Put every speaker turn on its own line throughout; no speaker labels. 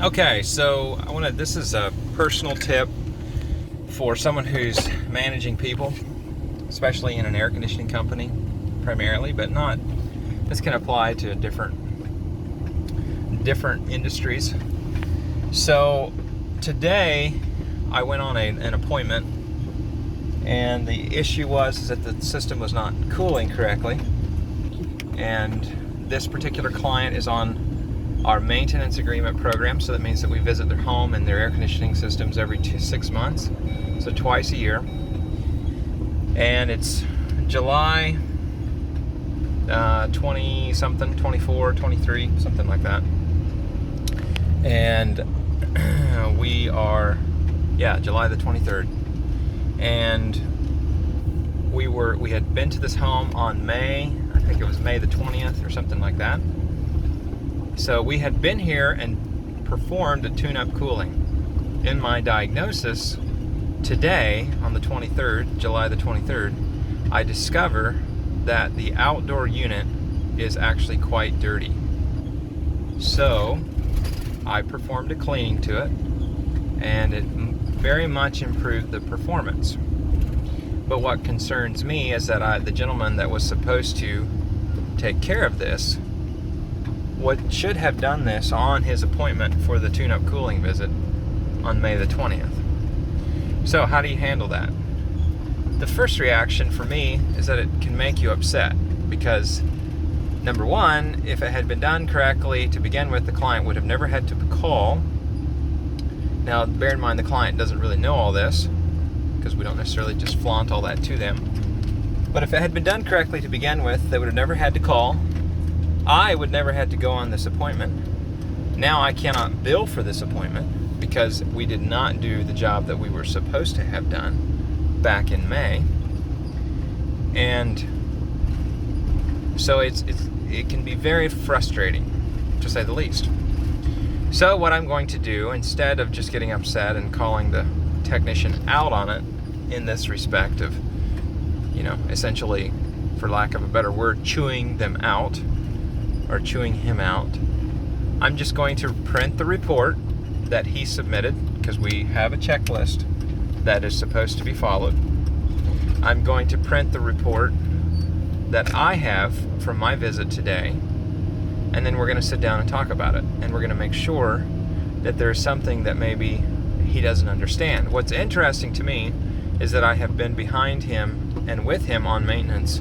Okay, so this is a personal tip for someone who's managing people, especially in an air conditioning company primarily, but not, this can apply to different industries. So today I went on an appointment, and the issue was that the system was not cooling correctly, and this particular client is on our maintenance agreement program, so that means that we visit their home and their air conditioning systems every 6 months, so twice a year. And it's July 20 something, 24, 23, something like that. And we are, July the 23rd. And we had been to this home on May, I think it was May the 20th or something like that. So we had been here and performed a tune-up cooling. In my diagnosis today, on the 23rd, July the 23rd, I discover that the outdoor unit is actually quite dirty. So I performed a cleaning to it, and it very much improved the performance. But what concerns me is that the gentleman that was supposed to take care of this should have done this on his appointment for the tune-up cooling visit on May the 20th. So how do you handle that? The first reaction for me is that it can make you upset, because number one, if it had been done correctly to begin with, the client would have never had to call. Now bear in mind, the client doesn't really know all this, because we don't necessarily just flaunt all that to them. But if it had been done correctly to begin with, they would have never had to call. I would never have to go on this appointment. Now I cannot bill for this appointment because we did not do the job that we were supposed to have done back in May. And so it can be very frustrating, to say the least. So what I'm going to do, instead of just getting upset and calling the technician out on it in this respect of, essentially, for lack of a better word, chewing them out, or chewing him out, I'm just going to print the report that he submitted, because we have a checklist that is supposed to be followed. I'm going to print the report that I have from my visit today, and then we're going to sit down and talk about it, and we're going to make sure that there's something that maybe he doesn't understand. What's interesting to me is that I have been behind him and with him on maintenance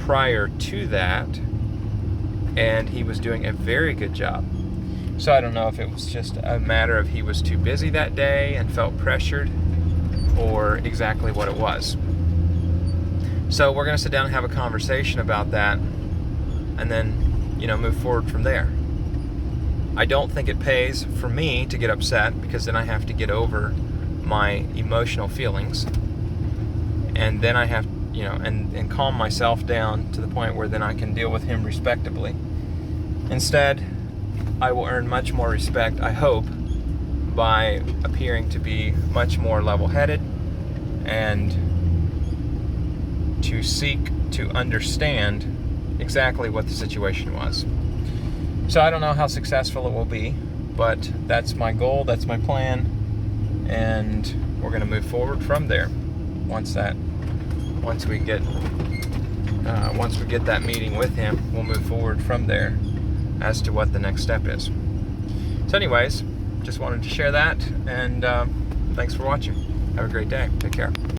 prior to that, and he was doing a very good job. So I don't know if it was just a matter of he was too busy that day and felt pressured, or exactly what it was. So we're going to sit down and have a conversation about that, and then, move forward from there. I don't think it pays for me to get upset, because then I have to get over my emotional feelings, and then I have and calm myself down to the point where then I can deal with him respectably. Instead, I will earn much more respect, I hope, by appearing to be much more level-headed and to seek to understand exactly what the situation was. So I don't know how successful it will be, but that's my goal, that's my plan, and we're going to move forward from there. Once we get that meeting with him, we'll move forward from there as to what the next step is. So anyways, just wanted to share that, and thanks for watching. Have a great day. Take care.